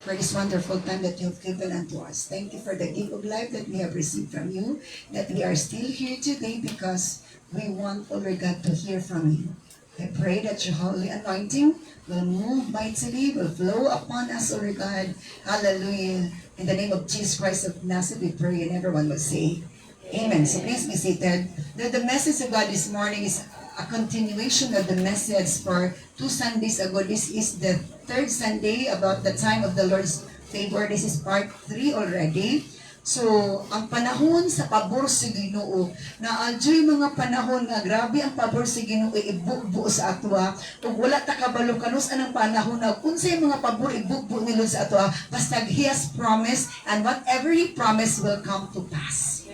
for this wonderful time that you have given unto us. Thank you for the gift of life that we have received from you, that we are still here today because we want, oh Lord God, to hear from you. I pray that your holy anointing will move mightily, will flow upon us, oh Lord God. Hallelujah. In the name of Jesus Christ of Nazareth, we pray, and everyone will say, Amen. So please be seated. The message of God this morning is a continuation of the message for 2 Sundays ago. This is the third Sunday about the time of the Lord's favor. This is part 3 already. So, ang panahon sa pabor sa Ginoo, na adyoy mga panahon nga grabe ang pabor sa Ginoo ibubuo sa atwa, ug wala ta kabalo kanus anang panahon na unsay mga pabor ibubuo ni Lord sa atwa, basta He has promised, and whatever He promised will come to pass.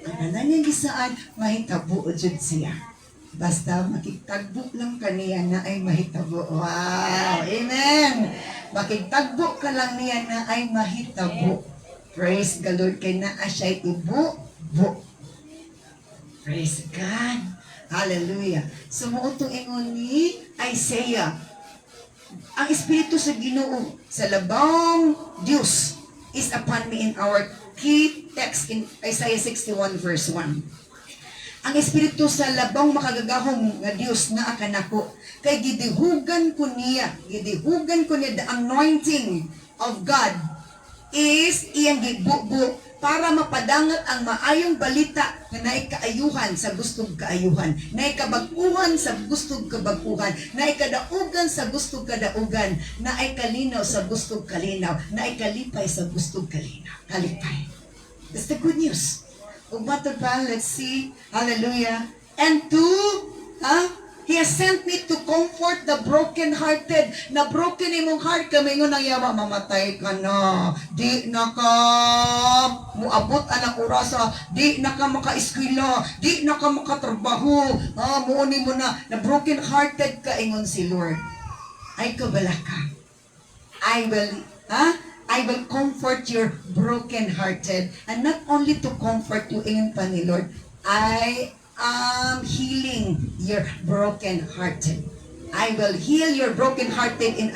Ang nanyang gisaan, mahitabo jud siya. Basta makitagbo lang kaniya na ay mahitabo. Wow! Amen! Makitagbo ka lang niya na ay mahitabo. Praise the Lord, kay naa siya'y ibu-bu. Praise God. Hallelujah. So, muutong ingon ni Isaiah. Ang Espiritu sa Ginoo, sa labang Diyos, is upon me in our key text in Isaiah 61 verse 1. Ang Espiritu sa labang makagagahong nga Diyos na akanako, kay gidihugan ko niya, the anointing of God is iyang gibubu para mapadangat ang maayong balita na naikaayuhan sa gustong kaayuhan, naikabag-uhan sa gustong kabag-uhan, naikadaugan sa gustong kadaugan, naikalinaw sa gustong kalinaw, naikalipay sa gustong kalipay. That's the good news. Umatod pa, let's see. Hallelujah. And He has sent me to comfort the broken-hearted. Na broken imong heart, kami ngon ang yawa, mamatay ka na. Di na ka muabot anang orasa. Di na ka maka-eskwela. Di na ka makatrabaho. Muuni mo na broken-hearted ka, ingon si Lord. Ay kabala ka. I will comfort your broken-hearted. And not only to comfort you, ingon pa ni Lord, I am healing your broken-hearted. I will heal your broken-hearted in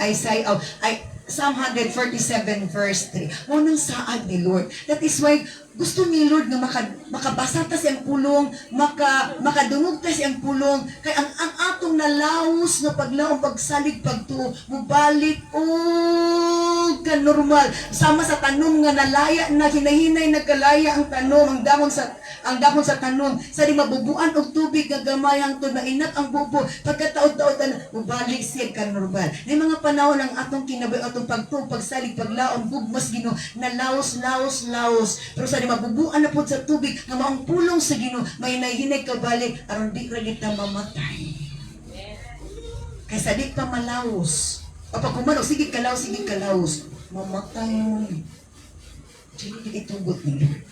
Psalm 147 verse 3. Munang saad ni Lord. That is why gusto ni Lord na makabasa ta siyang pulong, makadungog ta siyang pulong, kay ang atong nalaos na paglaong pagsalig pagtuo, mubalik ka normal. Sama sa tanom nga nalaya na hinahinay nagkalaya ang tanom, ang dahon sa tanom, sa di mabubuan og tubig nga gamay hangtod mainat ang bubo, pagkataod-taod na mubalik siya ka normal. May mga panahon ang atong kinabuhi, atong pagtuo, pagsalig, paglaom, bugmas Ginoo, nalaos. Pero sa di mabubuan na po sa tubig nga maong pulong sa Ginoo, may nahinay kabalik aron di ra kita mamatay. Kaysa di pa malaos. O pag kumano, sige kalaos, mamatay mo. Hindi itugot ni Lord.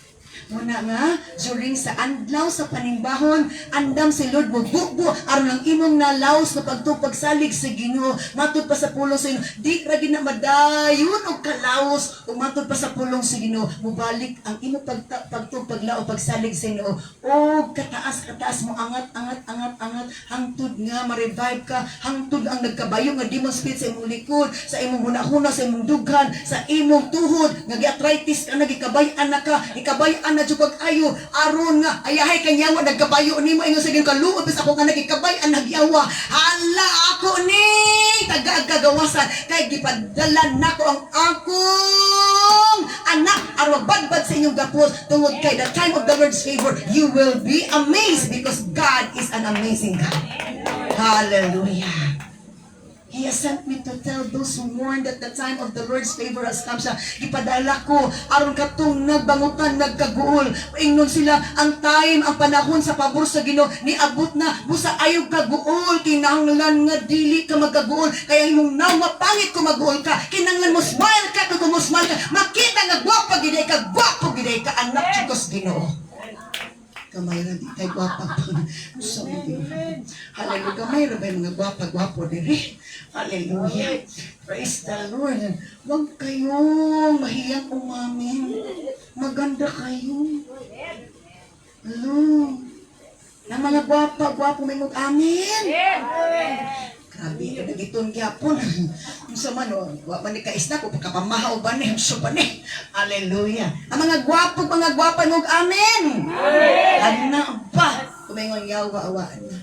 Muna nga, during sa adlaw sa panimbahon, andam si Lord bugbo aron ang imong nalaos na pagtupagsalig sa Ginoo, matud pa sa pulong sa Ginoo, di ra gid na madayon og kalaos, ug matud pa sa pulong sa Ginoo, mubalik ang imong pagtupaglaw pagsalig sa Ginoo. O kataas mo angat hangtud nga ma-revive ka, hangtud ang nagkabayo nga demon spirit sa imong likod, sa imong hunahuna, sa imong dughan, sa imong tuhod, nga gi-arthritis ka na, gikabay-an na ka, ikabay-an na jud ayo aron nga ayahay kanyawa nagkabayo nimo ingon sa kaluod bis ako nga nagikabay-an nagyawa. Hala ako ni taga-kagawasan kay gipadala nako ang akong anak aron badbad sa inyong gapos tungod kay the time of the Lord's favor. You will be amazed because God is an amazing God. Hallelujah. He has sent me to tell those who mourn that the time of the Lord's favor has come. Siya, ipadala ko, aron katong nagbangutan, nagkaguol. Ingnon sila, ang time, ang panahon sa pabor sa Ginoo, niabot na, busa ayog kaguol, kinahanglan nga dili ka magkaguol, kaya imong nawa, pangit kung maguol ka, kinahanglan mo smile ka, kung mo smile ka, makita nga gwapo giday ka, anak chikos Ginoo. Kamay na di tayo gwapa. Hallelujah. Kamay na ba yung mga gwapa-gwapo diri? Hallelujah. Praise the Lord. Huwag kayong mahiyang umamin. Maganda kayo. Hello. Na mga gwapa-gwapo may mag-amin. Grabe, nagitun gyapon. Unsa man o, wa man ni kaisna ko pagkapamahaw ba ni so ba ni. Hallelujah. Ang mga mga gwapa ng amen. Ana ba? Kumingon yawa awaan na.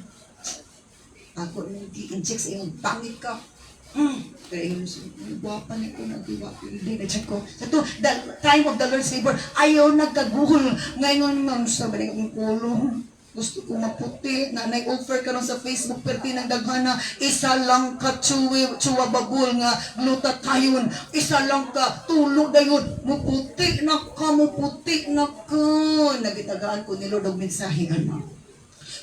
Ako nung di-inject sa iyong pangit ka. Kaya yung gwapa ni ko nagdiwa. Hindi na check ko. Sa to, the time of the Lord's favor, ayaw nagkaguhol. Ngayon, ma'am, sa balik ng kulong. Gusto ko maputi, na nag-offer ka sa Facebook, perti ng daghana, isa lang ka chuwa babul nga, glutathione, isa lang ka, tulo dayon, muputi na ka, nagitagaan ko ni Lord og mensahe, ano.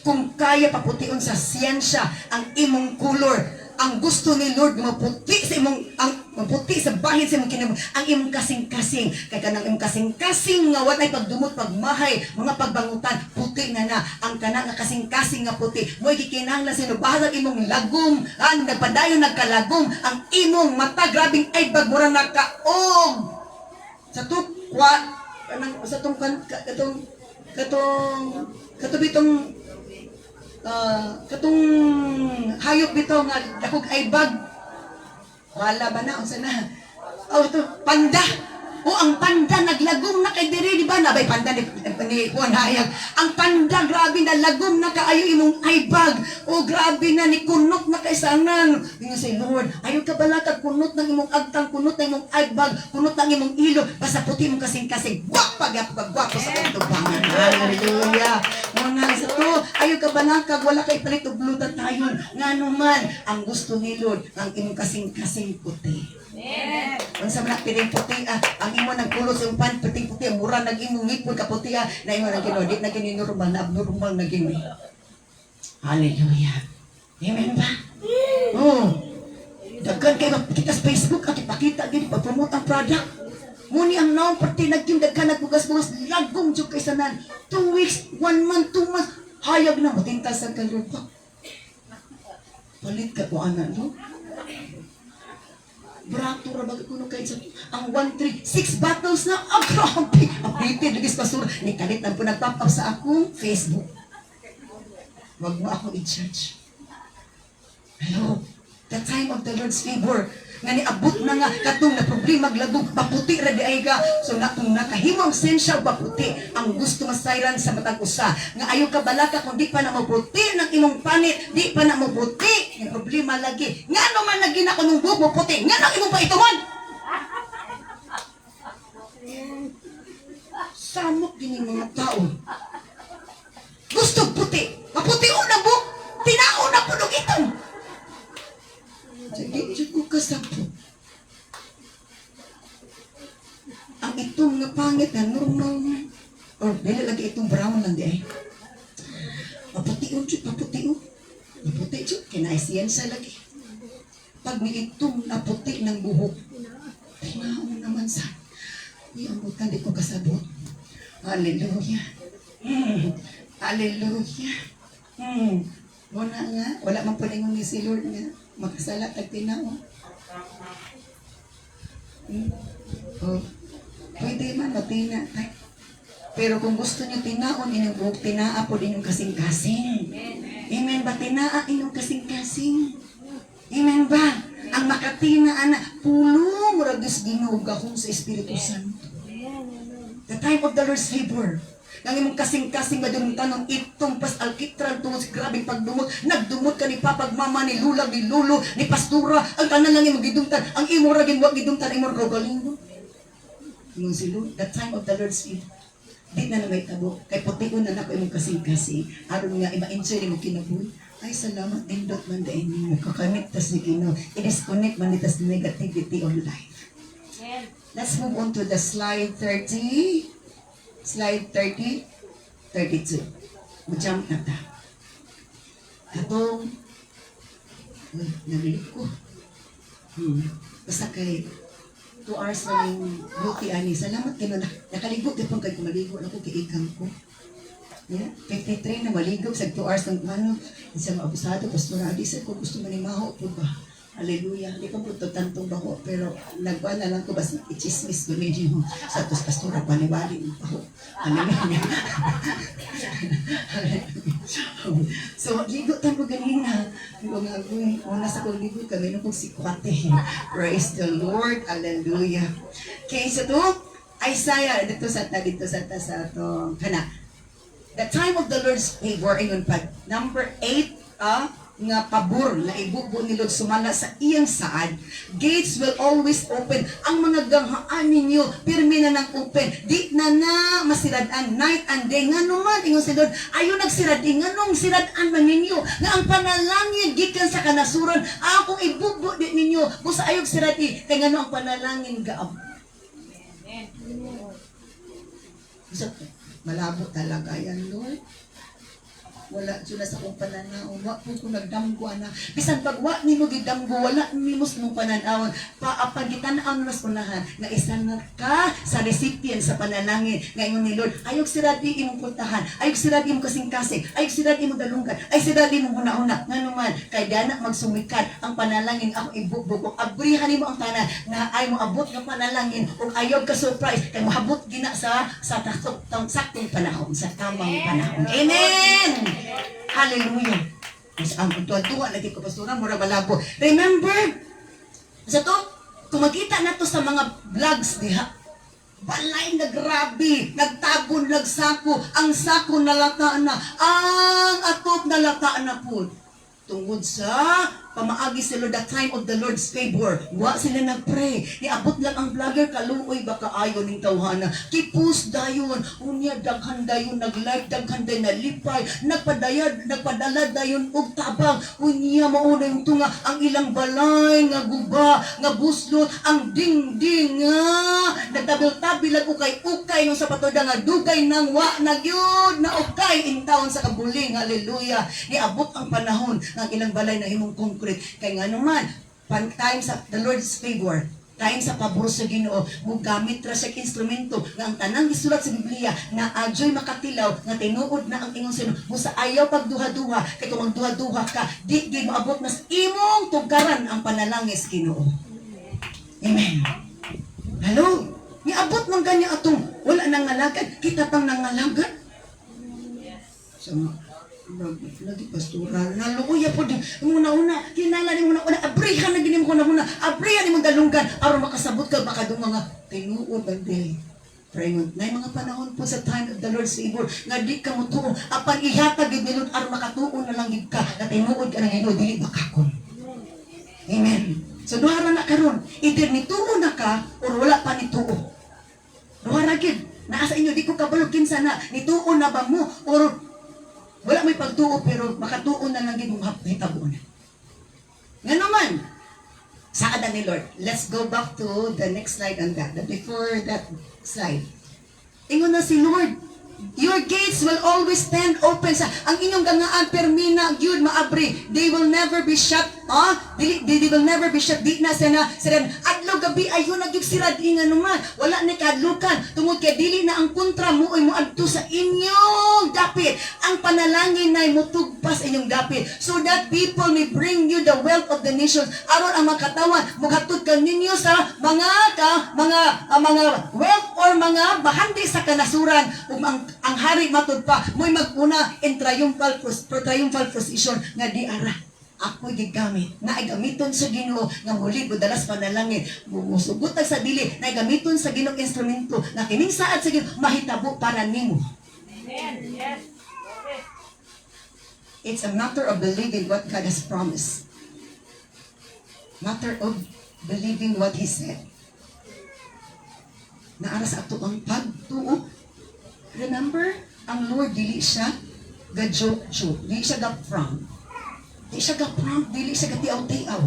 Kung kaya paputiun sa siyensya ang imong color, ang gusto ni Lord maputi sa imong maputi sa bahin sa imong kinabuhi, ang imong kasing-kasing kay kanang imong kasing-kasing nga walay pagdumot pagmahay mga pagbangutan puti na ang kanang kasing-kasing nga puti mo'y gikinahanglan sa bahag imong lagom ang nagpadayon nagkalagom ang imong mata grabing ay bagmura nakaog sa tukwa kanang sa tong katong katong hayop bitaw nga dakog ay bag wala ba na unsa na to panda ang panda naglagom na kay diri di ba nabay panda ni Juan Hayag ang panda grabe na lagom na kaayo imong ay bag grabe na ni kunot na kay sanan nga say Lord ayo ka balakag kunot ng imong agtang kunot ng imong ay bag kunot ng imong ilo basta puti mo kasing-kasing gwapo sa tubangan hallelujah muna sa to ayo ka balakag wala kay palit og glutathione ngano man ang gusto ni Lord ang imong kasing-kasing puti ang sa mga piring-puti ang imo nagkulot sa umpan puting-puti ang mura nag-imong ngipon kaputi na imo nag-inodit na normal na abnormal na gini hallelujah amen ba? Daghan kayo kita sa Facebook at ipakita gini pag-promote ang product muni ang naong parte naging daghan nagbugas-bugas lagong dyan kay sanan 2 weeks, 1 month, 2 months hayag na matintasan ka Lord palit ka po anak no? Brato ra bagay kuno kay sa ang 1-3 6 bottles na grabe updated lagi sa basura ni kalit ang nagpop up sa akong Facebook wag mo ako i-judge hello the time of the Lord's favor nga niabot na nga katong na problema glagog paputi ra di ay ka so na kung nakahimong sensya paputi ang gusto masayran sa matag usa nga ayo ka balaka kung di pa na maputi ng imong panit di pa na maputi yung problema lagi ngano man lagi na ko nung bubo puti ngano imong paitumon samok din yung mga tao gusto puti maputi na bu tinaon na punog itong Jadi ko kasapo. Ang itong nga pangit na normal na. Or dili lagi itong brown lang di ay. Maputi chut, maputi Maputi chut, kinaisiyansa lagi. Pag may itong naputi ng buhok, tinaon naman sa. Iambutan di ko kasabot. Hallelujah. Hallelujah. Muna nga, wala man po ningon ni si Lord nga. Makasala tag tinaw. Pwede man matina. Pero kung gusto niyo tinaon inyong buhok, tinaa po din yung kasing-kasing. Amen ba? Tinaa inyong kasing-kasing. Amen ba? Ang makatina na pulo murag Diyos ginuga kung sa Espiritu Santo. The time of the Lord's favor. Nang imong kasing-kasing madumutan ng itong pas alkitral tungod sa grabing pagdumot, nagdumot ka ni papagmama, ni lulag, ni lulo, ni pastura, ang tanan lang imong gidumtan, ang imong ragin wag gidumtan, imong rogalingo. Yung si Lord, the time of the Lord's favor. Di na may tabo, kay putikon na ako imong kasing-kasing, aron nga ima-enjoy mo kinabuhi. Ay, salamat, indot man dahil mo, kakamit tas ni Kino, i-disconnect man itas negativity of life. Let's move on to the slide 30. Slide 30, 32. Mag-jump na ta. Atong, nabilik ko. Basta kay 2 hours na yung beauty ani. Salamat kayo na. Nakaligo kayo pang kayo maligo na ko kay ikang ko. Yeah, 53 na maligo sa 2 hours ng ano. Isang abusado, pastor na adisa ko gusto manimaho po ba? Hallelujah. Di ko po ito tantong baho, pero nagwa na lang ko basta i-chismis ko ninyo sa tos pastora paniwali ng baho. Hallelujah. So, ligo tayo ganina. Una sa kong ligo kami, nung si Kwate. Praise the Lord. Hallelujah. Okay, so to, Isaiah, dito sa to, kana. The time of the Lord's favor, ayun pa. Number 8, nga pabor na ibubo ni Lord sumala sa iyang saad. Gates will always open. Ang mga ganghaan ninyo, pirmi na ng open. Di na masiradan night and day. Nga naman, ingon si Lord, ayaw nagsiradi. Nga nung siradan man ninyo. Nga ang panalangin, gikan sa kanasuran, akong ibubo di ninyo. Busa ayaw siradi. Kaya nga no, ang panalangin gaab. So, malabo talaga yan, Lord. Wala sila sa kong pananaw. Wa po ko nagdamgo, ana. Bisan pag wa ni mo gidamgo, wala ni mo sa kong pananaw. Pagitanaan mo sa unahan, na isa na ka sa recipient sa panalangin. Ngayon ni Lord, ayok siradi imong puntahan, ayok siradi imong kasing-kasing, ayok siradi imong dalunggan, ay siradi imong huna-huna. Nga naman, kay dana magsumikat ang panalangin, ako ibubog. Abrihan mo ang tanan, na ay mo abot ng panalangin, o ayok ka surprise, kay mahabot gina sa saktong panahon, sa tamang panahon. Amen! Hallelujah. Mas ang tuwa lagi ko pastora mura balabo. Remember? Sa to, kung makita na to sa mga vlogs diha. Balay na grabe, nagtabon, nagsako, ang sako nalataan na, ang atop nalataan na po. Tungod sa pamaagi sila the time of the Lord's favor. Wa sila nagpray. Niabot lang ang vlogger, kaluoy baka ayon ng tawhana. Kipus dayon, unya daghan dayon nag-live, daghan dayon nalipay, nagpadala dayon og tabang. Unya mauna yung tunga, ang ilang balay nga guba, nga buslot, ang dingding nga nagtabil-tabil ang ukay ng sapatoda nga dugay nang wa nagyud na ukay in town sa kabuling. Hallelujah. Niabot ang panahon ng ilang balay na himong concrete. Kaya nga naman, time sa the Lord's favor, time sa pabor sa Ginoo, mugamit ra siya instrumento nga ang tanang gisulat sa Biblia na adyoy makatilaw nga tinuod na ang ingong sino. Busa ayaw pagduha-duha, kay kung magduha-duha ka, di gid maabot na sa imong tugaran ang panalangis Ginoo. Amen. Hello? Niabot man ganya atong wala nang ngalagad, kita pang nangalagad. So, lagi pastora naluya po din una kinala ni una abrihan na gini mo una abrihan ni mo dalunggan aron makasabot ka baka dung mga tinuod bande pray mo na mga panahon po sa time of the Lord's favor nga di ka mo tuon apan ihatag gid nilud aron makatuon na lang gid ka na tinuod ka na Ginoo dili makakon. Amen. So duha ra na karon either nituon na ka or wala pa nituo. Duha ra gid naa sa inyo di ko kabalo kinsa na nituon na ba mo or wala may pagtuo pero makatuon na lang gid mahitabo na. Nga naman, saada ni Lord. Let's go back to the next slide on that. Before that slide. Ingon na si Lord, your gates will always stand open sa ang inyong gangaan permina gyud maabri. They will never be shut. They will never be shut. Di na sana adlaw gabi ayon na gyud sirad nga naman. Wala ni kadlukan tungod kay dili na ang kontra mo ay moadto sa inyong dapit. Ang panalangin nay motugpas inyong dapit so that people may bring you the wealth of the nations. Aron ang makatawan mogatod ka ninyo sa mga wealth or mga bahandi sa kanasuran ug ang hari matud pa mo'y maguna in triumphal procession nga di ara ako gigamit na ay gamiton sa Ginoo nga muli ko dalas panalangin musugot sa dili na gamiton sa Ginoo instrumento na kining saad sa Ginoo mahitabo para nimo. Amen. Yes. Okay. It's a matter of believing what God has promised. Matter of believing what He said. Naara sa ato ang pagtuo. Remember, ang Lord dili siya ga-joke, dili siya ga-prank. Di siya ga-prank, dili siya gatiaw-tiaw.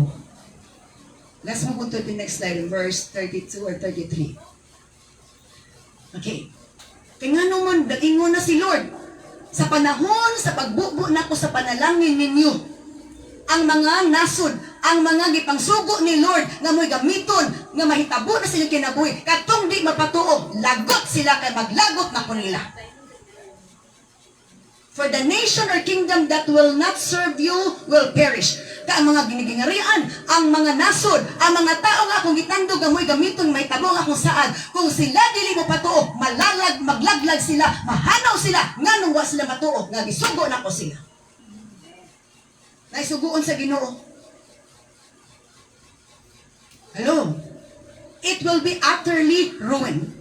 Let's move on to the next slide, verse 32 or 33. Okay. Kaya nga naman, daingon na si Lord, sa panahon, sa pagbubo na ko sa panalangin ninyo, ang mga nasod, ang mga gipangsugo ni Lord, nga mo'y gamiton, nga mahitabo na sila kinabuhi, katong di mapatuo, lagot sila kay maglagot na ko nila. For the nation or kingdom that will not serve you will perish. Ka ang mga ginigingarian, ang mga nasod, ang mga tao nga akong gitandog amoy gamiton may tabong akong saad. Kung sila dili mo patuo, maglaglag sila, mahanaw sila, nganong wa sila matuo, nga gisugo na ko sila. Naisuguon sa Ginoo. Hello? It will be utterly ruined.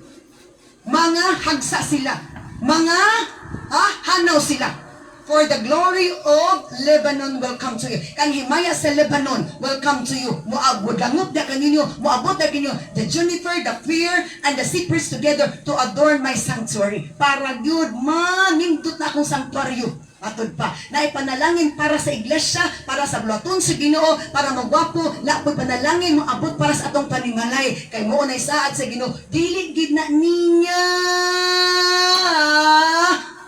Mga hagsa sila. Mga hanaw sila. For the glory of Lebanon will come to you. Kang himaya sa Lebanon will come to you. Muabot langup na kaninyo. Muabot na kaninyo. The juniper, the fir, and the cypress together to adorn my sanctuary. Para yun, manindot na akong sanctuaryo. Atod pa. Naipanalangin para sa iglesia, para sa bulaton sa Ginoo, para magwapo, lapoy panalangin mo abot para sa atong panimalay. Kay mo na isaad sa Ginoo, dili gid na niya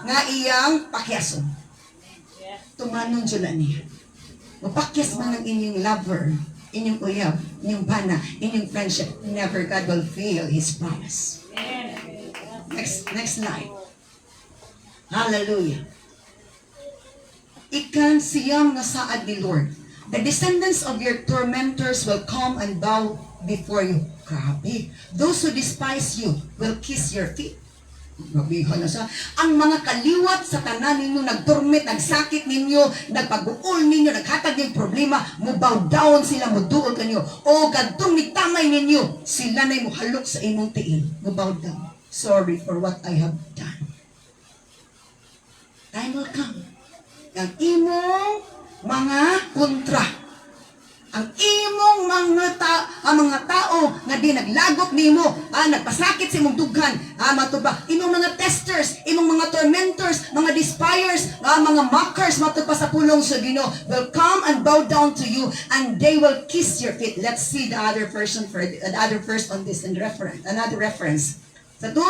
nga iyang pakyason. Tumanon dyan na niya. Mapakyas man ang inyong lover, inyong uyab, inyong bana, inyong friendship. Never God will fail His promise. Next slide. Hallelujah. Ikan siyam na saad ni Lord. The descendants of your tormentors will come and bow before you. Grabe. Those who despise you will kiss your feet. Mabihan na siya. Ang mga kaliwat sa tanan ninyo, nagturmit, nagsakit ninyo, nagpag-uol ninyo, naghatag ng problema, mo bow down sila, mo duol kanyo. O gadtong nitamay ninyo, sila na'y mo halok sa imong tiil. Mo bow down. Sorry for what I have done. Time will come. Ang imong mga kontra. Ang imong mga tao nga di naglagok nimo, nagpasakit sa imong dughan, matuba, imong mga testers, imong mga tormentors, mga despisers, mga mockers, matuba sa pulong sa Ginoo, will come and bow down to you, and they will kiss your feet. Let's see the other verse on this and another reference. Sa to,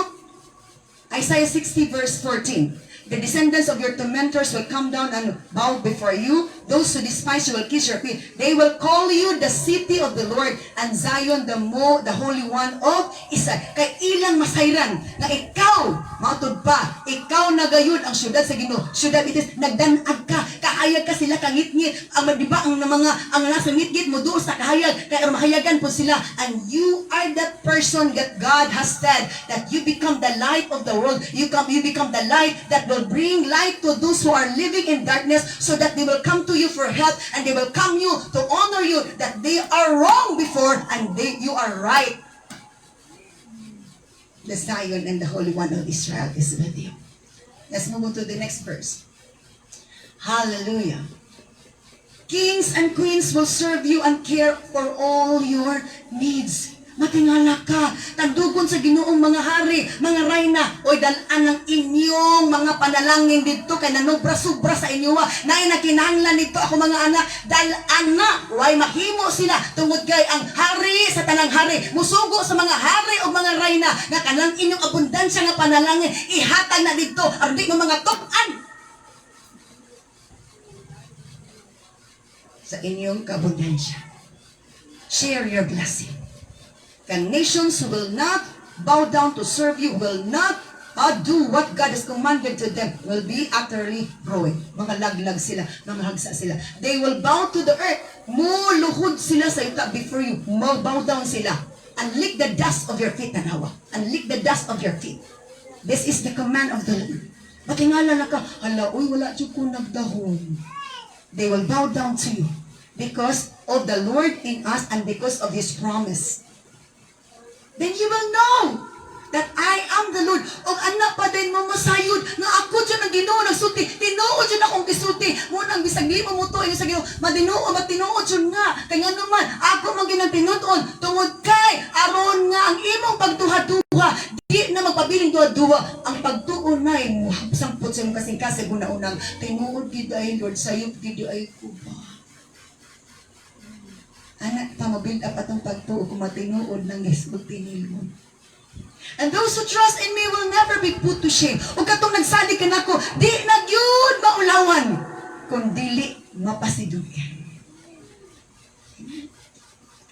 Isaiah 60 verse 14. The descendants of your tormentors will come down and bow before you. Those who despise you will kiss your feet. They will call you the city of the Lord, and Zion the Holy One of Israel. Kay ilang masayran na ikaw, mautod pa, ikaw nagayud ang syudad sa Ginoo. Syudad itis, nagdanag ka, kahayag ka sila kangit-ngit. Ang diba ang nasa ngit-ngit mo doon sa kahayag, kaya mahayagan po sila. And you are that person that God has said that you become the light of the world. You become the light that will bring light to those who are living in darkness, so that they will come to you for help, and they will come you to honor you, that they are wrong before and you are right. The Zion and the Holy One of Israel is with you. Let's move on to the next verse. Hallelujah. Kings and queens will serve you and care for all your needs. Matingala ka, tandugon sa Ginoong mga hari, mga rayna, oy dalan ng inyong mga panalangin dito, kay nanobra-sobra sa inyo, naay nakinahanglan nito ako mga anak, dalan na, way mahimo sila, tungod kay ang hari sa tanang hari, musugo sa mga hari o mga rayna, nga kanang inyong abundansya nga panalangin, ihatag na dito, ardi mo mga tupan sa inyong kabundansya. Share your blessing. And nations who will not bow down to serve you, will not do what God has commanded to them, will be utterly ruined. Mga laglag sila, mga hagsa sila. They will bow to the earth. Muluhod sila sa ita before you. Bow down sila. And lick the dust of your feet, tanawa. And lick the dust of your feet. This is the command of the Lord. Matingala na ka, hala, uy, wala dyan ko nagdahon. They will bow down to you because of the Lord in us and because of His promise. Then you will know that I am the Lord. O anak pa din mo masayod, nga ako dyan ang Ginoo nagsulti. Tinuod dyan akong gisulti. Muna ang bisag limo mo to, sa Ginoo, matinuod dyan nga. Kaya naman, ako maginang tinuod. Tungod kay, aron nga ang imong pagduha-duha, di na magpabiling duha-duha. Ang pagtuon na ay muhapsampot sa imong kasing-kasing una-unang, tinuod gid ay Lord, sayop gid ay ko ba. Anak, pamabuild up atong pagtuo kung matinuod ng Gisbog tinilon. And those who trust in me will never be put to shame. O katong nagsalig ka na ko, di nagyud maulawan, kung dili mapasidugan.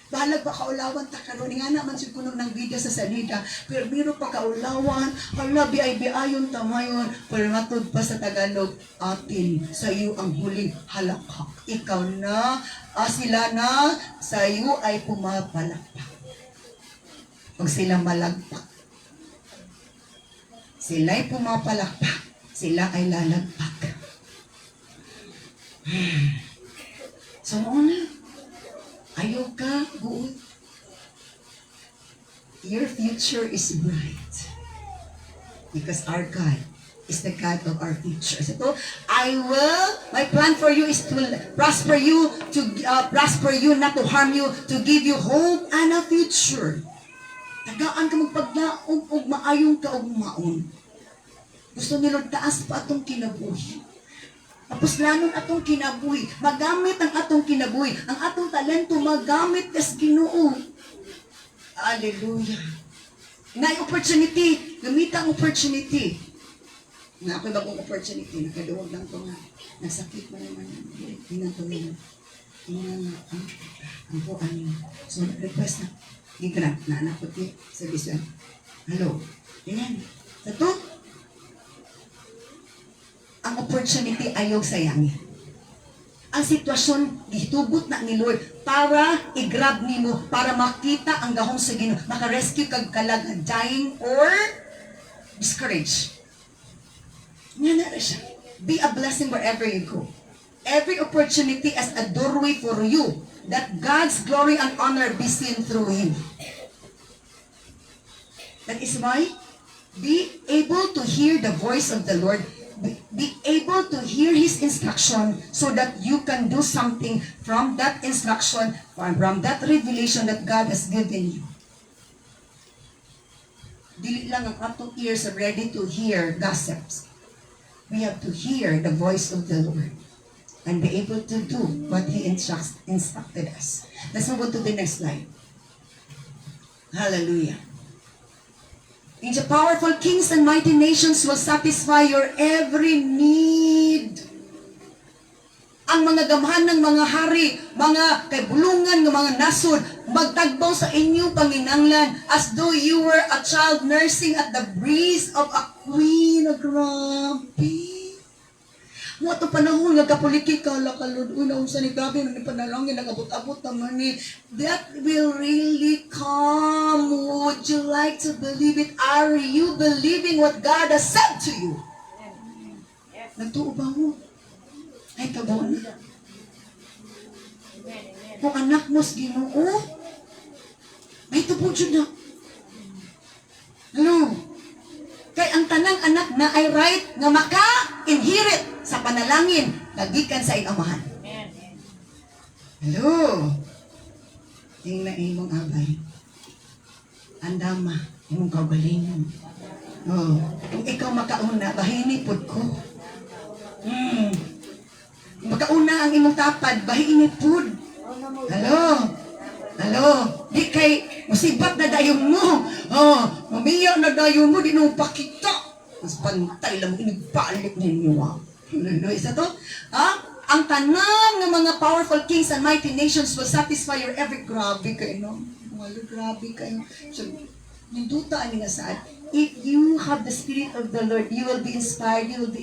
Balag pa kaulawan ta karon nga naman si kuno ng video sa salida. Pero biro pa kaulawan, hala biay-biayon tamayon, pero matod pa sa Tagalog, atin sa iyo ang huling halakhak. Ikaw na, sila na, sa iyo ay pumapalakpak. Pag sila malagpak, sila'y pumapalakpak, sila ay lalagpak. So, una, ayaw ka, good. Your future is bright. Because our God is the God of our future. So, my plan for you is to prosper you, not to harm you, to give you hope and a future. Tagaan ka magpaglaom o maayong ka o maon. Gusto nila taas pa atong kinabuhi. Tapos lanon atong kinabuhi. Magamit ang atong kinabuhi. Ang atong talento magamit kas Ginoo. Hallelujah. Na opportunity. Gamita ang opportunity. Na ako'y bagong opportunity. Nakaduwag lang ko nga. Nagsakit mo naman. Tingnan ko naman. Tingnan nga. Ang buwan niyo. So, request na. Gigrant na anak ko sa Bison. Hello. Tingnan. Sa to, ang opportunity ayaw sayangin. Ang sitwasyon, gitugot na ni Lord para i-grab nimo, para makita ang gahong sa Ginoo, maka-rescue kag kalag dying or discouraged. Nga na siya. Be a blessing wherever you go. Every opportunity as a doorway for you, that God's glory and honor be seen through Him. That is why, be able to hear the voice of the Lord. Be able to hear His instruction so that you can do something from that instruction, from that revelation that God has given you. Dili lang ang atong ears are ready to hear gossips. We have to hear the voice of the Lord and be able to do what He instructed us. Let's move on to the next slide. Hallelujah. In the powerful kings and mighty nations will satisfy your every need. Ang mga gamhan ng mga hari, mga kaibulungan ng mga nasod, magtagbaw sa inyong panginanglan as though you were a child nursing at the breast of a queen. Grabe. Mo ato panahon nga kapolitika la kalud una unsa ni grabe man panalangin nagabot-abot naman ni that will really come. Would you like to believe it? Are you believing what God has said to you? Nagtuo ba mo? Ay kabon. Kung anak mo sa Ginoo, ay tubo jud na. Hello. Kay ang tanang anak na ay right nga maka-inherit sa panalangin nagikan sa Amahan. Hello. Tingnan imong abay. Andama, imong kaugalingon. Oh, kung ikaw makauna, bahini pod ko. Makauna ang imong tapad, bahini pod. Hello. Hello. Di kay musibat na dayon mo. Oh, mamiyak na dayon mo, di nung pakita. Mas pantay lang mo, inibalik ninyo. Hallelujah. Isa to? Ang tanang ng mga powerful kings and mighty nations will satisfy your every grabe kayo, no? Mga grabe kayo. So, ninduta ani nga saan. If you have the Spirit of the Lord, you will be inspired, you will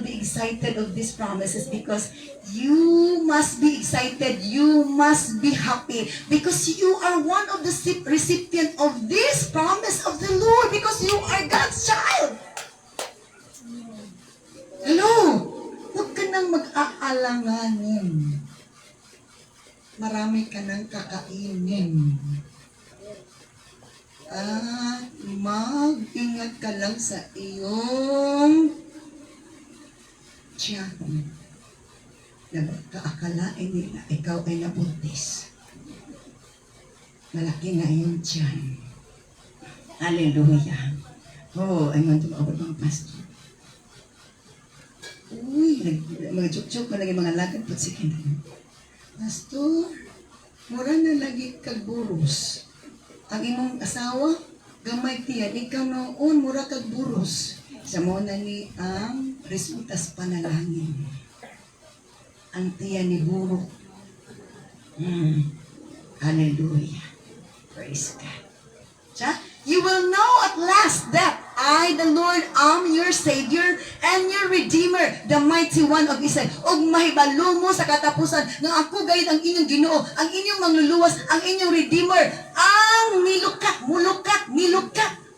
be excited of these promises because you must be excited, you must be happy because you are one of the recipient of this promise of the Lord because you are God's child. Hello? Huwag ka nang mag-aalanganin. Marami ka nang kakainin. At mag-ingat ka lang sa iyong tiyan. Na kaakalain nila, ikaw ay nabuntis. Malaki na iyong tiyan. Hallelujah. Oh, ay mga tumawag mga pastor. Uy, mga chuk-chuk, malagi mga lagad po sikin. Pastor, mura na lagi kagburos. Ang imong asawa, gamay tiyan, ikaw noon, mura kagburos. Sa muna ni ang resultas panalangin. Ang tiyan ni burok. Hallelujah. Praise God. Siya, you will know at last that I, the Lord, am your Savior and your Redeemer, the mighty one of Israel. Og mahibalo mo sa katapusan nga ako gayud ang inyong Ginoo, ang inyong mangluluwas, ang inyong Redeemer, ang nilukat,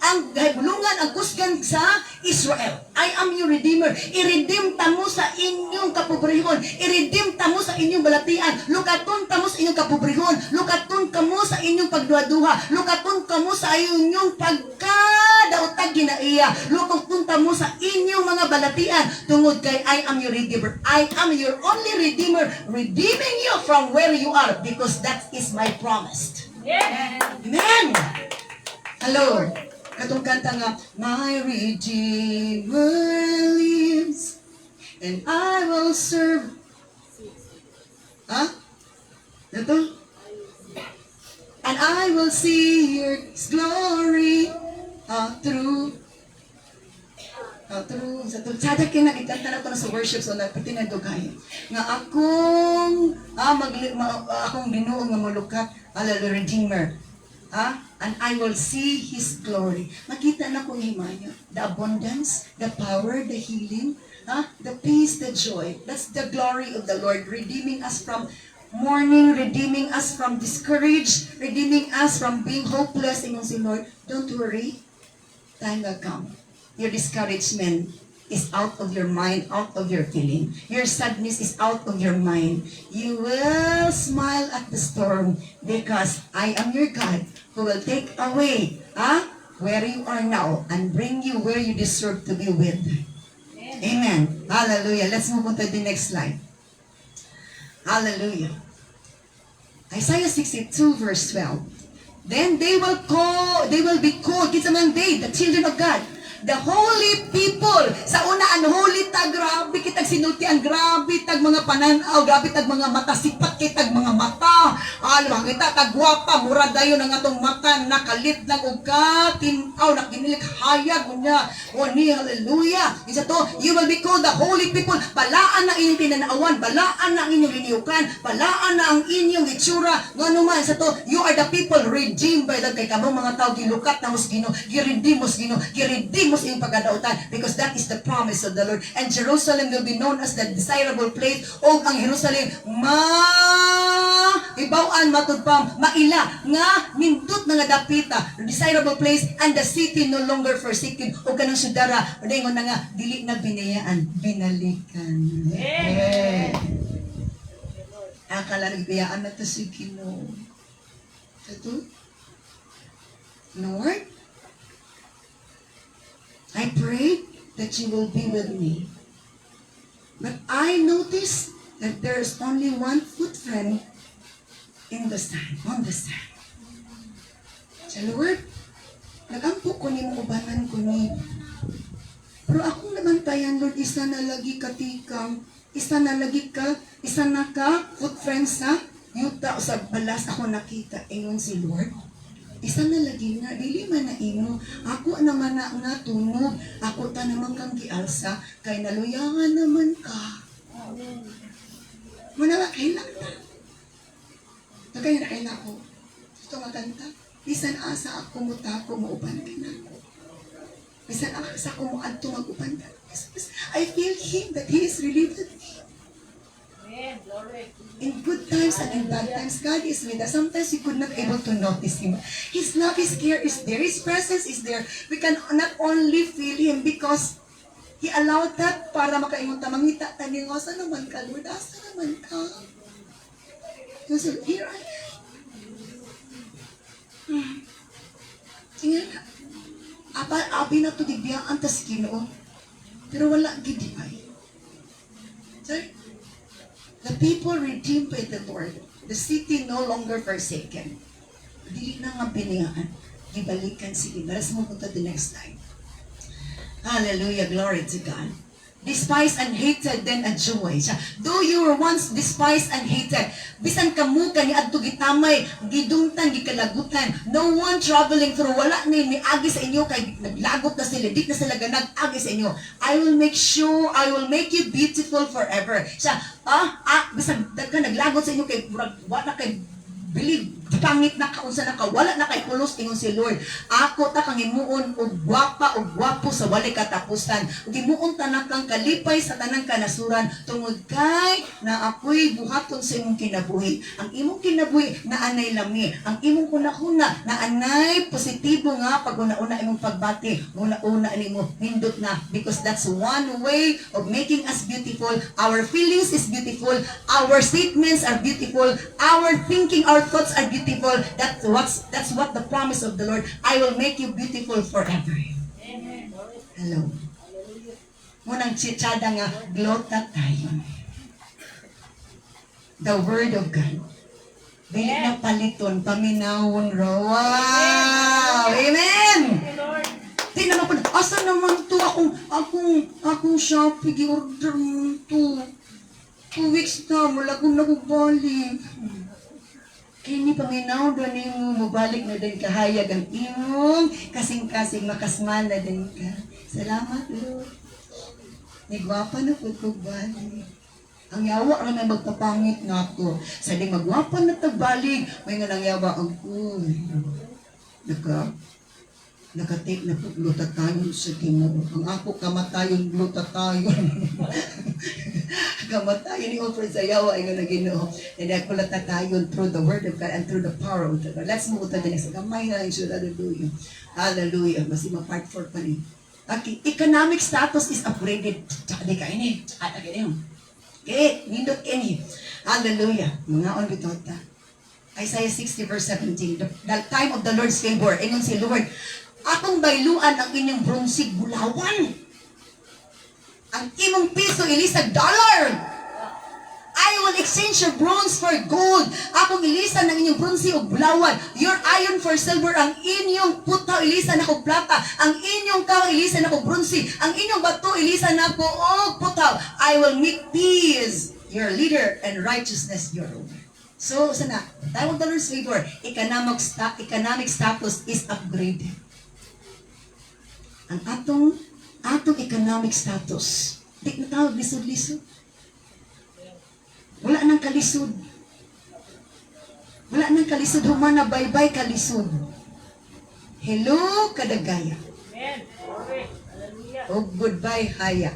ang gahibulungan, ang kusgan sa Israel. I am your Redeemer. I-redeem tamo sa inyong kapobrehon. I-redeem tamo sa inyong balatian. Lukaton tamo sa inyong kapobrehon. Lukaton kamo sa inyong pagduha-duha. Lukaton kamo sa inyong pagkadaotag ginaiya. Lukaton tamo sa inyong mga balatian. Tungod kay I am your Redeemer. I am your only Redeemer, redeeming you from where you are, because that is my promise. Yes. Amen. Hello. Katong kanta nga, my Redeemer lives, and I will serve. Ha? Ito? And I will see your glory through. Sada kayo nakikanta na ito na sa worship, so pati na dugay. Nga akong Ginoo nga malukat, Redeemer. And I will see His glory. Makita na ko himaya. The abundance, the power, the healing, the peace, the joy. That's the glory of the Lord, redeeming us from mourning, redeeming us from discouraged, redeeming us from being hopeless. Ingon si Lord, don't worry, time will come. Your discouragement is out of your mind, out of your feeling. Your sadness is out of your mind. You will smile at the storm because I am your God who will take away where you are now and bring you where you deserve to be with. Amen. Hallelujah. Let's move on to the next slide. Hallelujah. Isaiah 62 verse 12. Then they will be called, kinsa man they, the children of God, the holy people. Sa una, holy tag, grabe kitag sinultian, grabe tag mga pananaw, grabe tag mga mata, sipat kitag mga mata. Alam kita, tagwapa, mura dayon ang atong mata, nakalit ng uga, tinaw, nakinilik, hayag, unya, ni hallelujah. Isa to, you will be called the holy people. Balaan na inyong tinanawan, balaan na ang inyong liniyukan, balaan na ang inyong itsura. Nga naman, isa to, you are the people redeemed by the kay kamong mga tao, gilukat na musgino, giredeem musgino, giredeem sa iyong pagkadautan, because that is the promise of the Lord. And Jerusalem will be known as the desirable place, o ang Jerusalem ibawaan matudpam maila nga nindot nga dapita, desirable place, and the city no longer forsaken. O kanang sudara dingon na nga dili na binayaan, binalikan. Akala nagbiyaan na to si Ginoo. Ito, Lord, I pray that you will be with me. But I noticed that there is only one footprint in the sand, on the sand. So Lord, nagampo ko ni mo ubanan ko ni. Pero akong nabantayan, Lord, isa na lagi katikang, isa na footprints sa yuta o sa balas ako nakita. Ingon si Lord, isa na lagi nga, dili man na imo. Ako naman na nga tunog. Ako ta naman kang gialsa. Kay naluyangan naman ka. Muna ba, kailan na? Nagkaya na kailan ko. Ito nga kanta. Bisan asa ako mutako, mauban ka na ako. Bisan asa ako muadto, mag-uban ka. I feel Him, that He is really with me. In good times and in bad times, God is with us. Sometimes we could not able to notice Him. His love, His care is there. His presence is there. We can not only feel Him because He allowed that para makaingon ta, mangita taning, asa naman ka, Lord, asa naman ka. So, here I am. Tingnan na. Abi na to digdiyaan tas Ginoo. Pero wala gidi ay. Sorry? The people redeemed by the Lord. The city no longer forsaken. Dili na nga biniyaan. Gibalikan sige. Let's move on to the next slide. Hallelujah. Glory to God. Despised and hated, then a joy. Though you were once despised and hated, bisan kamu ka ni adto gitamay, gidungtan, gikalagutan, no one traveling through, wala ni agi sa inyo, kay naglagot na sila, di na sila ganag-agi sa inyo. I will make you beautiful forever. Bisan ka naglagot sa inyo, kay wala kay believe, pangit na kaunsa na ka, wala na kay pulos ingon si Lord. Ako ta kang himuon og gwapa og gwapo sa walay katapusan. Ug himuon ta na kang kalipay sa tanang kanasuran tungod kay na ako'y buhaton sa imong kinabuhi. Ang imong kinabuhi na anay lami. Ang imong kunahuna na anay positibo nga pag una-una imong pagbati. Una-una nimo nindot na because that's one way of making us beautiful. Our feelings is beautiful. Our statements are beautiful. Our thinking, our thoughts are beautiful. That's what the promise of the Lord. I will make you beautiful forever. Amen. Hello. Munang chitsada nga glota tayo. The word of God. Dili na paliton, paminawon raw. Wow! Amen! Lord. Di naman po, asa naman to akong Shopee, gi-order mo to. 2 weeks na, wala kong nakubalik. Kaya ni paminaw doon yung mabalik na din kahayag ang imong kasing-kasing makasman na din ka. Salamat, Lord. Nagwapa na po ko balik. Ang yawa na may magtapangit na ako. Sa di magwapa na tagbalik, may nga nang yawa ako. Nakatik na po glutatayon sa timo. Ang ako kamatayon glutatayon. Kamatayon ni offer sa yawa ay nga na Ginoo. And ako latatayon through the word of God and through the power of God. Let's move to the next. Gamay na lang siya. Hallelujah. Hallelujah. Basi ma-part 4 pa ni. Okay. Economic status is upgraded. Tsaka di ka ini. Tsaka di ka ini. Okay. Nindot ini. Hallelujah. Mga on bitota. Isaiah 60 verse 17. The time of the Lord's favor. Ingon si Lord, akong bayluan ang inyong bronsig bulawan. Ang imong piso ilisag dollar. I will exchange your bronze for gold. Akong ilisan ng inyong bronze og bulawan. Your iron for silver. Ang inyong putaw ilisan ako plata. Ang inyong kaw ilisan ako bronze. Ang inyong bato ilisan ako og putaw. I will make peace your leader and righteousness your ruler. So, sana, time of the Lord's favor, economic status is upgraded. Ang atong economic status, di na tawag lisod-lisod. Wala nang kalisod. Wala nang kalisod, humana bye-bye kalisod. Hello, kadagaya. Amen. Glory. Hallelujah. O goodbye, haya.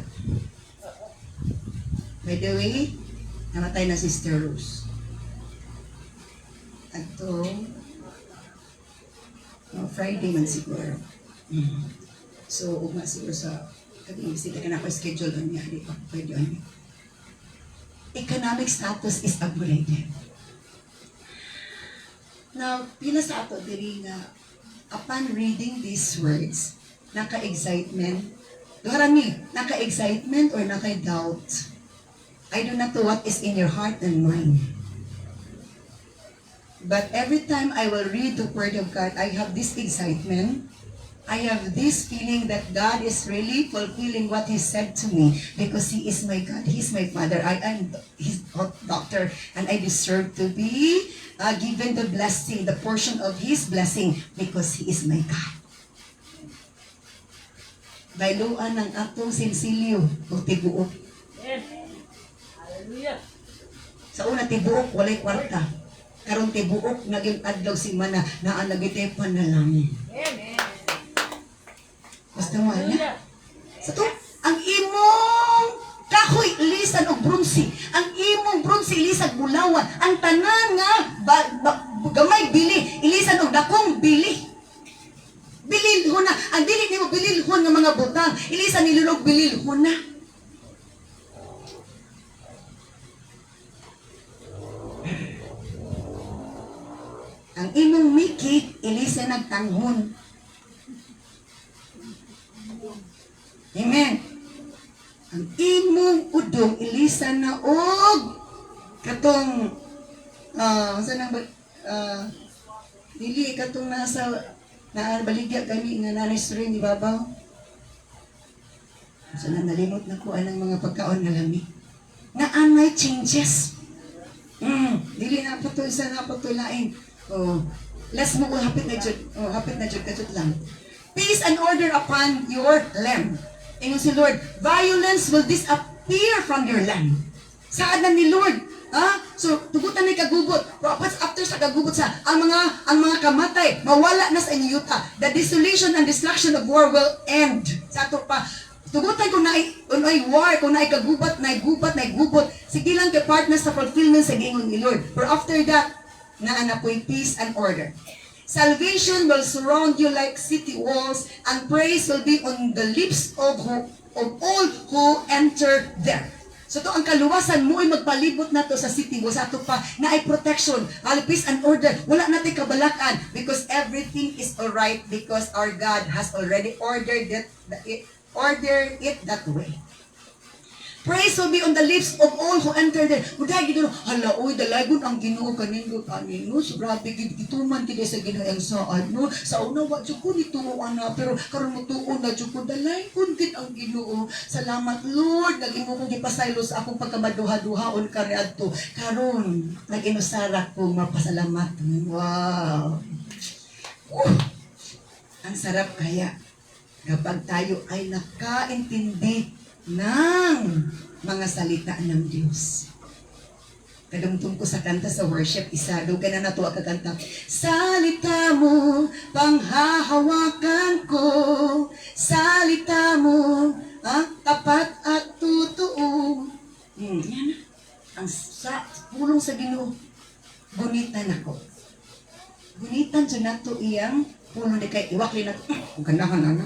By the way, namatay na Sister Rose. Ato, Friday man siguro. So, ugma siguro sa sila ka na ako schedule on niya, di pa pwede on niya. Economic status is upgraded. Now, pila sa ato diri nga upon reading these words, naka-excitement, Dorami, naka-excitement or naka-doubt? I do not know what is in your heart and mind. But every time I will read the Word of God, I have this excitement. I have this feeling that God is really fulfilling what He said to me because He is my God. He is my Father. I am His doctor and I deserve to be given the blessing, the portion of His blessing because He is my God. Bailuan ng atong sinsilyo o tibuok. Yes. Hallelujah. Sa una tibuok, walay kwarta. Karong tibuok, naging adlaw si mana na ang nagitepan na lang. Amen. Basta mo na. Hallelujah. Sa to, ang imong kahoy ilisan og bronze, ang imong bronze ilisag bulawan, ang tanan nga gamay bili, ilisan og dakong bili. Bililhon na, ang dili nimo bililhon nga mga butang, ilisan nilulog bililhon na. Ang imong miki, ilisan nagtanghon. Amen. Ang imong udong ilisan na og katong saan ba dili katong nasa baligya kami nga nanay string ni babaw. So nalimot na ko anang mga pagkaon nga lami. Nga anay changes. Dili na pa to isa na pa to lain. Let's move hapit na jud. Hapit na jud kadto lang. Peace and order upon your land. Ingon si Lord, violence will disappear from your land. Saan na ni Lord So tugutan ni kagubot. Prophets after sa kagubot sa ang mga kamatay mawala na sa inyong yuta. The desolation and destruction of war will end. Sa ato pa tugutan kung naay war, kung naay kagubat, naay gubot, sige lang kay partner sa fulfillment sa giingon ni Lord. But after that, naanapoy peace and order. Salvation will surround you like city walls, and praise will be on the lips of all who enter there. So to ang kaluwasan mo ay magpalibot na to sa city walls, ato pa na ay protection, peace and order. Wala natin kabalakan because everything is alright because our God has already ordered it that way. Praise will be on the lips of all who enter there. Buday gid hala oy dalagon ang Ginoo kaningo kanino. So grabe gid gituman kid sa Ginoo ang saad no. Sa una wa jud ko nituon na pero karon mutuon na jud ko dalagon gid ang Ginoo. Salamat Lord nagimo kong gipasaylo sa akong pagkamaduha-duhaon kaniadto. Karon naginusara ko mapasalamat. Wow. Ang sarap kaya kapag tayo ay nakaintindi ng mga salita ng Diyos. Kadumtong ko sa kanta sa worship, isa, doon ka na natuwa kakanta. Salita mo, panghahawakan ko, salita mo, tapat at totoo. Yan ang pulong sa Ginoo. Gunitan ako. Gunitan siya na to iyang pulong di kay iwakli na to. Ang ganahan na.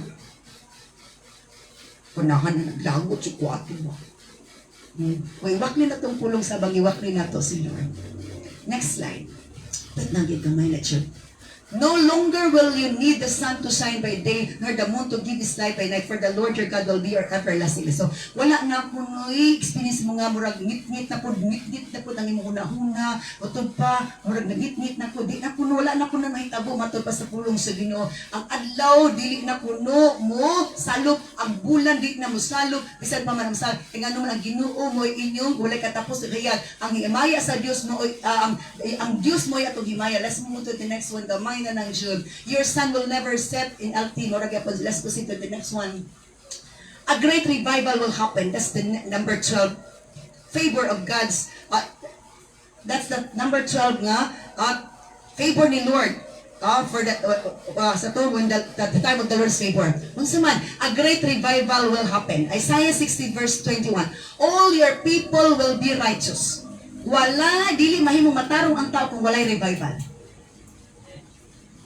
Kunahan na naglagot si kuwati mo. Iwakli na itong pulong sa bang iwakli na to si Lord. Next slide. Ba't naging kamay na siya? No longer will you need the sun to shine by day, nor the moon to give his light by night, for the Lord your God will be your everlasting. So, wala na po experience mo nga, murag ngit-ngit na po ang imong hunahuna, utod pa, murag nagit-ngit na po, di na po, wala na po na mahitabo, matod pa sa pulong sa Ginoo. Ang adlaw, dili na puno mo, salop, ang bulan, di na mo salop, bisan pa man ang salop, kaya ano man ang Ginoo mo, inyong, walay katapos, kaya ang himaya sa Diyos mo, ang Diyos mo, atong himaya. Let's move to the next one, gamay na ng Jude. Your sun will never set in LT. Let's proceed to the next one. A great revival will happen. That's the number 12. Favor of God's. That's the number 12 nga. Favor ni Lord. For that, sa to, when the time of the Lord's favor. Unsa man, a great revival will happen. Isaiah 60 verse 21. All your people will be righteous. Wala, dili mahimong matarong ang tao kung walay revival.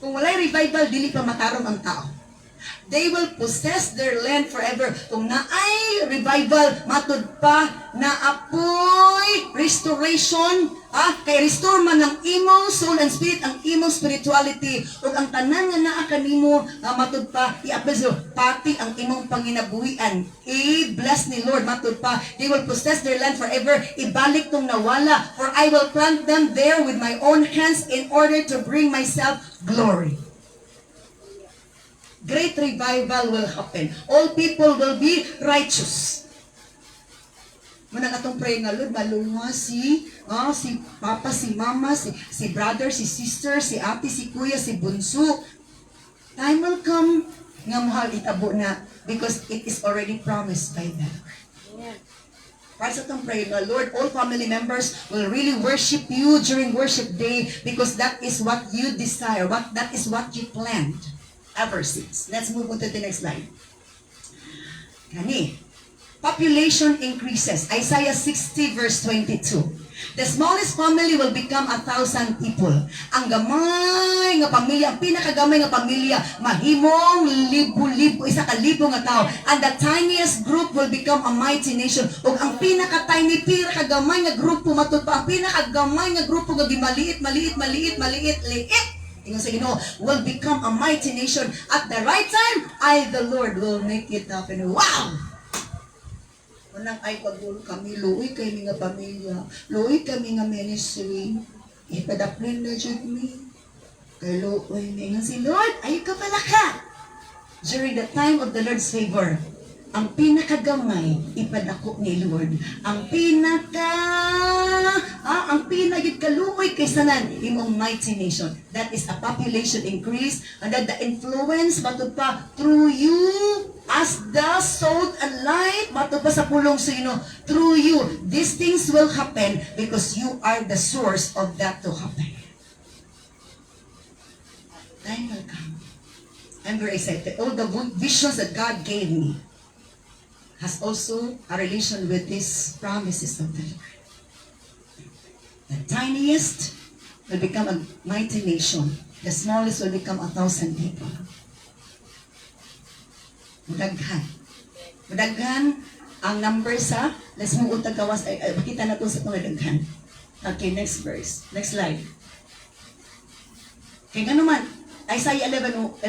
Kung walay revival, dili pa matarong ang tao. They will possess their land forever. Kung naay revival, matud pa na apoy restoration, kay restore man ng imong soul and spirit, ang imong spirituality, ug ang tanan nga naa kanimo, matud pa i-appeal pati ang imong panginabuhian. I-bless ni Lord, matud pa, they will possess their land forever. Ibalik tong nawala, for I will plant them there with my own hands in order to bring myself glory. Great revival will happen. All people will be righteous. Manang atong pray nga, Lord, malunga si papa, si mama, si brother, si sister, si ate, si kuya, si bunso. Time will come nga mahal itabo na because it is already promised by them. Para sa itong pray nga, Lord, all family members will really worship you during worship day because that is what you desire, that is what you planned ever since. Let's move on to the next slide. Kani, population increases. Isaiah 60 verse 22. The smallest family will become 1,000 people. Ang gamay nga pamilya, ang pinakagamay nga pamilya, mahimong libo-libo, 1,000 nga tao. And the tiniest group will become a mighty nation. Ug ang pinaka-tiny, pinakagamay nga grupo matud pa, ang pinakagamay nga grupo nga gimaliit, liit. Ingon sa Ginoo, will become a mighty nation. At the right time, I, the Lord, will make it happen. Wow! Unang ay pagbulo kami, luoy kay mga pamilya, luoy kami nga ministry, ipadaplin na dyan mi. Kay luoy, ingon si Lord, ay ka pala ka. During the time of the Lord's favor, ang pinakagamay ipadako ni Lord. Ang pinagit kaluoy kay sanan imong mighty nation. That is a population increase and that the influence matud pa through you as the salt and light matud pa sa pulong sino through you. These things will happen because you are the source of that to happen. Time will come. I'm very excited. All the visions that God gave me has also a relation with these promises of the Lord. The tiniest will become a mighty nation. The smallest will become 1,000 people. Mudaghan. Mudaghan ang number sa, let's move on tagawas, makita na ito sa pangdaghan. Okay, next verse. Next slide. Kaya nga naman, Isaiah 11:1.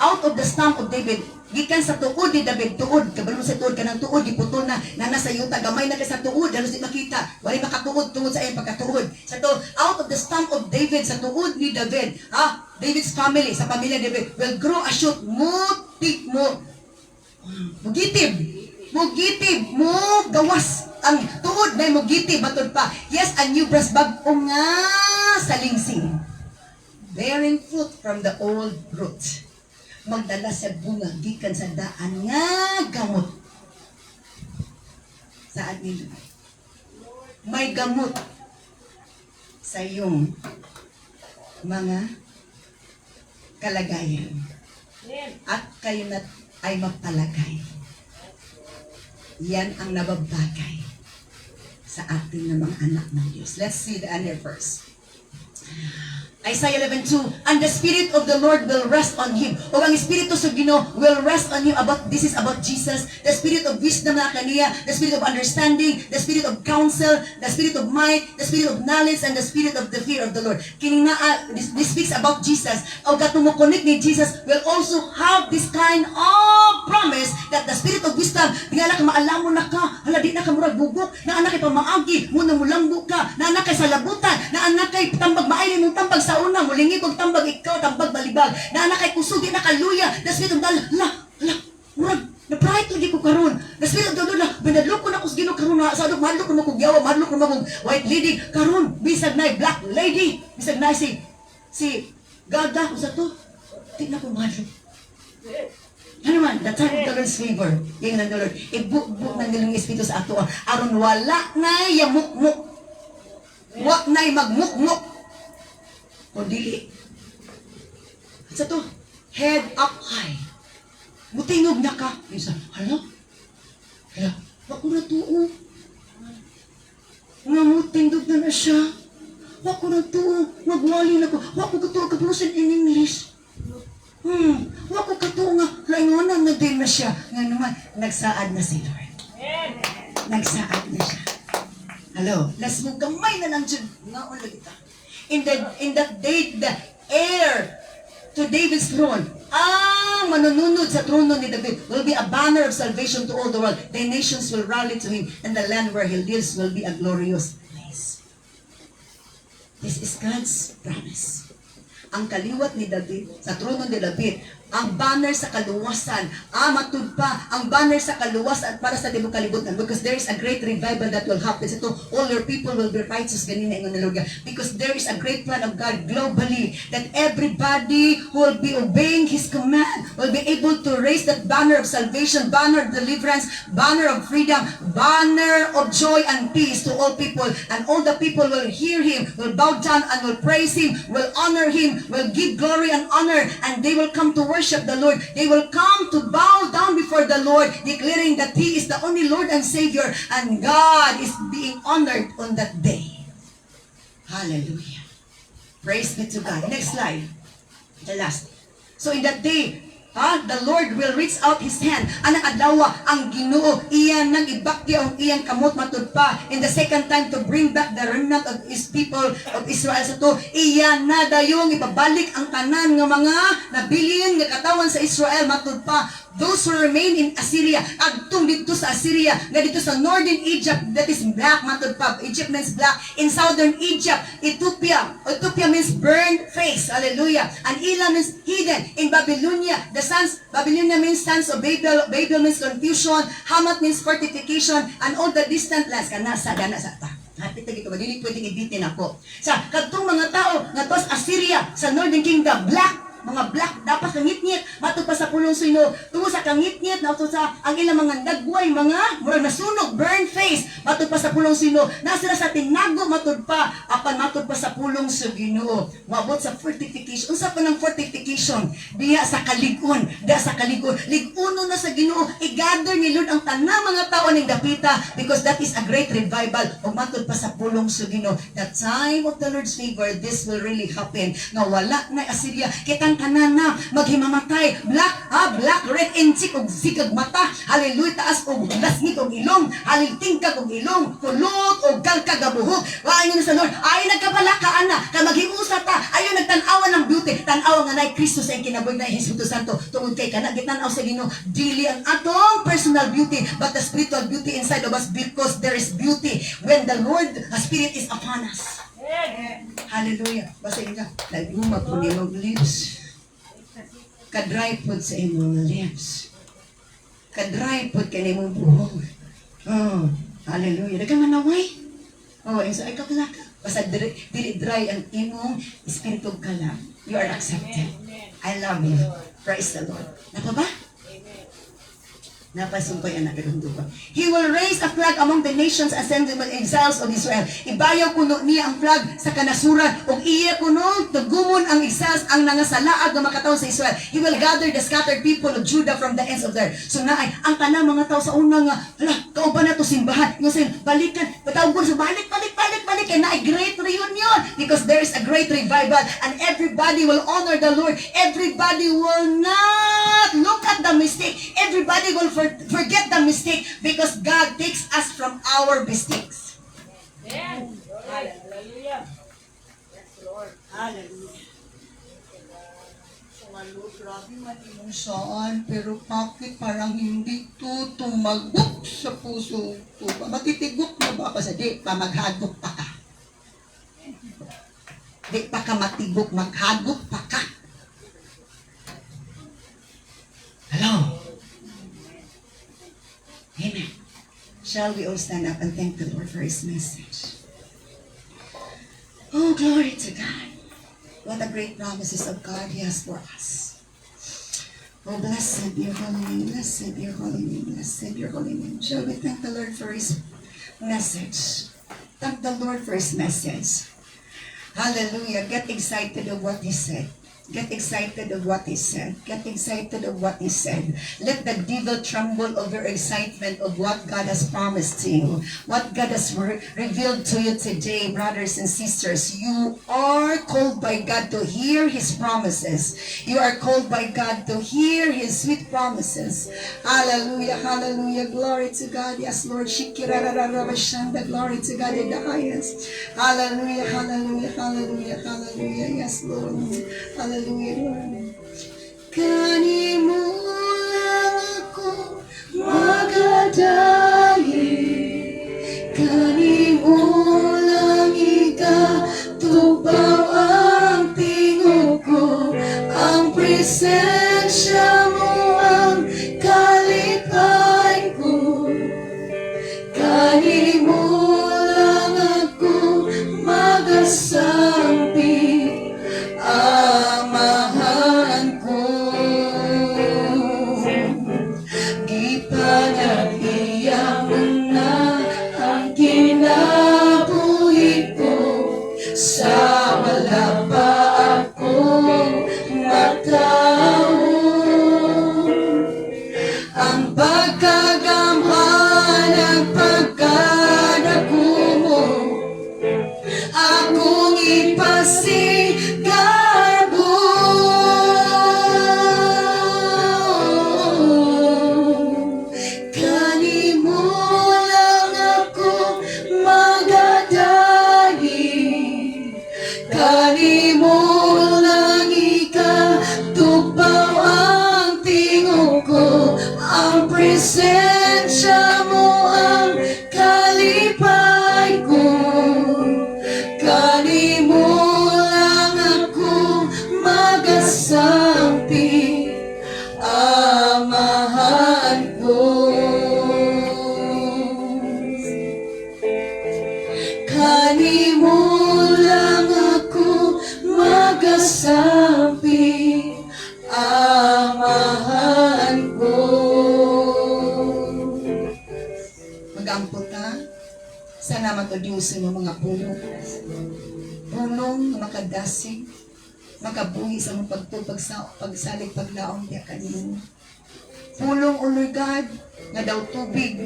Out of the stump of David, gikan sa tuod ni David, tuod, kabalo sa tuod kanang tuod, giputol na nasa yuta, gamay na ka sa tuod, halos di makita, wala makatuod tungod sa iyang pagkatuod. Sa to, out of the stump of David, sa tuod ni David, David's family, sa pamilya David, will grow a shoot, mugitib, mo gawas, ang tuod na mugitib, matod pa, yes, a new breast bag, nga sa lingsing. Bearing fruit from the old root. Magdala sa bunga, gikan sa daan nga gamot. Saan nila? May gamot sa iyong mga kalagayan. At kayo na ay magpalagay. Yan ang nababagay sa ating mga anak ng Diyos. Let's see the other verse. Isaiah 11:2, and the Spirit of the Lord will rest on him. O ang Espiritu sa Ginoo will rest on him. This is about Jesus. The Spirit of wisdom na kaniya, the Spirit of understanding, the Spirit of counsel, the Spirit of might, the Spirit of knowledge, and the Spirit of the fear of the Lord. This speaks about Jesus. O gatumukunik ni Jesus will also have this kind of promise that the Spirit of wisdom, tingala ka maalam mo na ka, hala di na ka murag bubok, na anak kay pamaagi, muna mulambo ka, na anak kay salabutan, na anak kay tambag maayin mong tambag sa una, mulingi kong tambag ikaw, tambag balibag, na anak kay kusog, di na kaluya, the Spirit of the murag, na-pride ko di ko karon. The Spirit of the Lord, binadlok ko na kung gino karon, sadok, mahadlok ko na kong yawa, mahadlok ko na kong white lady, karon, bisag na black lady, bisag na si Gada, kung sa to, di na kong mahadlok. Ano man, the time of the Lord's favor, yung ng the Lord, ibuk-buk ng nilang Espiritu sa ato, aron wala na yamuk-muk, wak na magmuk-muk, o dili. Sa to, head up high. Mutingog na ka. Isa, hala, wako na tuo. Nga mutingog na siya. Wako na tuo, magwali na ko. Wako ka tuo, kapunusin in English. Wako ka tuo nga, laingonan na din na siya. Nga naman, nagsaad na si Lord. Nagsaad na siya. Hello, let's move gamay na lang dyan. Nga ulit kita. In that day, the heir to David's throne, manununod sa trono ni David, will be a banner of salvation to all the world. The nations will rally to him, and the land where he lives will be a glorious place. This is God's promise. Ang kaliwat ni David, sa trono ni David, ang banner sa kaluwasan, matud pa, ang banner sa kaluwasan para sa tibok kalibutan, because there is a great revival that will happen. Ito, all your people will be righteous, ganina ingon ni Lord, because there is a great plan of God globally, that everybody who will be obeying His command will be able to raise that banner of salvation, banner of deliverance, banner of freedom, banner of joy and peace to all people, and all the people will hear Him, will bow down and will praise Him, will honor Him, will give glory and honor, and they will come to worship the Lord. They will come to bow down before the Lord, declaring that He is the only Lord and Savior, and God is being honored on that day. Hallelujah. Praise be to God. Next slide. The last. So in that day, the Lord will reach out His hand. Anang adlaw ang Ginoo iyan nang ibakya ang iyang kamot matud pa. In the second time to bring back the remnant of His people of Israel sa to, iyan na dayong ipabalik ang tanan nga mga nabilin nga katawan sa Israel matud pa. Those who remain in Assyria, agtong dito sa Assyria, nga dito sa northern Egypt, that is black, matod pa, Egypt means black. In southern Egypt, Ethiopia means burned face, hallelujah. And Elam means hidden. In Babylonia, the The sons, Babylonia means sons of Babel. Babel means confusion. Hamat means fortification. And all the distant lands. Kanasa, ganasa ta. Hati tagi ko, dili pwedeng ibitin ako. Sa kadtong mga tao nga tos Assyria sa Northern Kingdom, mga black dapat kangit-ngit matod pa sa pulong suno tungo sa kangit-ngit na sa ang ilang mga dagway mga murag nasunog burn face matod pa sa pulong suno na sila sa tinago matod pa apan matod pa sa pulong sa Ginoo maabot sa fortification unsa pa ng fortification diya sa kalig-on lig-uno na sa Ginoo i-gather ni Lord ang tanang mga tao ning dapita because that is a great revival ug matod pa sa pulong sa Ginoo the time of the Lord's favor this will really happen nga wala na Assyria kitang tanan na maghimamatay black red and sikag mata hallelujah taas og lasngit og ilong halitingkag og ilong kulot og kalkagabuhok waayo na sa Lord ay nagkapalakaan na ka maghiusa ta ayo nagtan-awan ng beauty tan-aw nga nay Kristo sa kinabuhi na Espiritu Santo tungod kay kana gitan-aw sa Ginoo dili ang atong personal beauty but the spiritual beauty inside of us because there is beauty when the Lord Spirit is upon us. Hallelujah. Basahin ka. Naguma po ni mong lips. Kadry po sa imong lips. Kadry po ka ni mong buhok. Oh, hallelujah. Dagang manaway. Oh, isa ay kakalaka. Basta dili dry ang imong espiritu kalam. You are accepted. I love you. Praise the Lord. Napa ba? Napasumpay anak kadungdugan. He will raise a flag among the nations as the exiles of Israel. Ibayaw kuno niya ang flag sa kanasuran ug iya kuno tugumon ang exiles ang nangasalaag nga makatawo sa Israel. He will gather the scattered people of Judah from the ends of the earth. So naay ang tanang mga tao sa una nga hala kauban nato simbahan. Nga say balikan patawgon sa balik kay naay great reunion because there is a great revival and everybody will honor the Lord. Everybody will not look at the mistake. Everybody will forget the mistake because God takes us from our mistakes. Amen. Hallelujah. Yes, Lord. Hallelujah. Grabe man imong saan, pero bakit parang hindi to tumagok sa puso ko? Matitigok na ba kasi di pa maghagok pa ka? Di pa ka matigok, maghagok pa ka? Hello? Amen. Shall we all stand up and thank the Lord for His message? Oh, glory to God. What a great promises of God He has for us. Oh, blessed be your holy name, blessed be your holy name, blessed be your holy name. Shall we thank the Lord for His message? Thank the Lord for His message. Hallelujah. Get excited of what He said. Get excited of what He said. Get excited of what He said. Let the devil tremble over excitement of what God has promised to you. What God has revealed to you today, brothers and sisters. You are called by God to hear His promises. You are called by God to hear His sweet promises. Hallelujah, hallelujah. Glory to God. Yes, Lord. Shikirarararabashanda. Glory to God in the highest. Hallelujah, hallelujah, hallelujah, hallelujah. Yes, Lord. Hallelujah, Lord. Kanimo lang ako magadahi, kanimo lang ikatubaw ang tingog ko, ang presensya mo ang kalipay ko, kanimo lang ako magasampi. Amahan ko, gipanagiyang na ang kinabuhi ko, sa wala pa ako matao. Ang pagkagamhan at pagkadako mo, akong ipasigaw. Kanimo lang ikatubaw ang tingog ko, ang presensya mo ang kalipay ko, kanimo lang ako magasampi. Salamat o Diyos sa mga pulong. Pulong na makadasig, makabuhi sa mga pagtupag sa pagsalig paglaong diya kanino. Pulong o Lord God, nga daw tubig,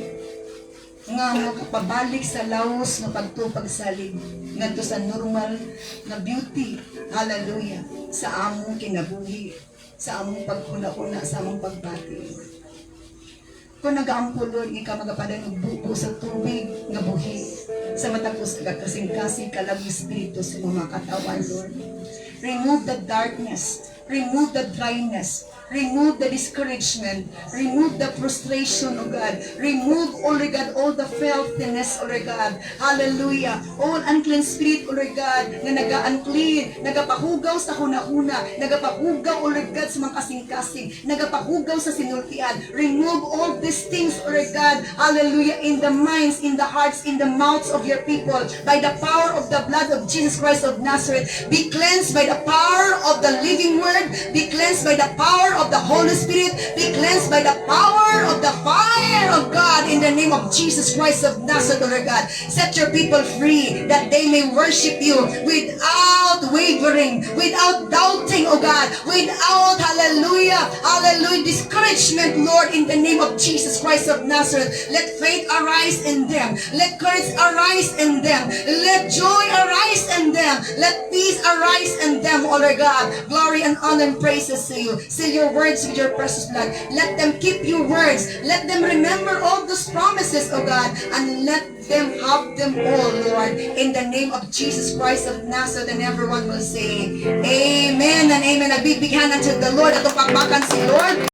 nga makapabalik sa laos nga pagtupag salig, ngadto sa normal na beauty, hallelujah, sa among kinabuhi, sa among pagkuna-una, sa among pagbati. Kung nag-aampo, Lord, ikaw magapadan ng buko sa tubig nga buhi, sa matapos kasing-kasing kalabong espiritu sa mga katawan, Lord. Remove the darkness, remove the dryness, remove the discouragement, remove the frustration, O God. Remove, O Lord God, all the filthiness, O Lord God. Hallelujah. All unclean spirit, O Lord God, na naga-unclean, nagapahugaw sa huna-huna, nagapahugaw, O Lord God, sa mga kasing-kasing, nagapahugaw sa sinultian. Remove all these things, O Lord God. Hallelujah. In the minds, in the hearts, in the mouths of your people, by the power of the blood of Jesus Christ of Nazareth, be cleansed by the power of the living word, be cleansed by the power of the Holy Spirit, be cleansed by the power of the fire of God in the name of Jesus Christ of Nazareth, O Lord God. Set your people free that they may worship you without wavering, without doubting, O God, without, hallelujah, hallelujah, discouragement, Lord, in the name of Jesus Christ of Nazareth. Let faith arise in them. Let courage arise in them. Let joy arise in them. Let peace arise in them, O Lord God. Glory and honor and praises to you. Seal your words with your precious blood. Let them keep your words. Let them remember all those promises, O God, and let them have them all, Lord, in the name of Jesus Christ of Nazareth. And everyone will say, Amen and Amen. Nagbibigyan unto the Lord at upakbakan si Lord.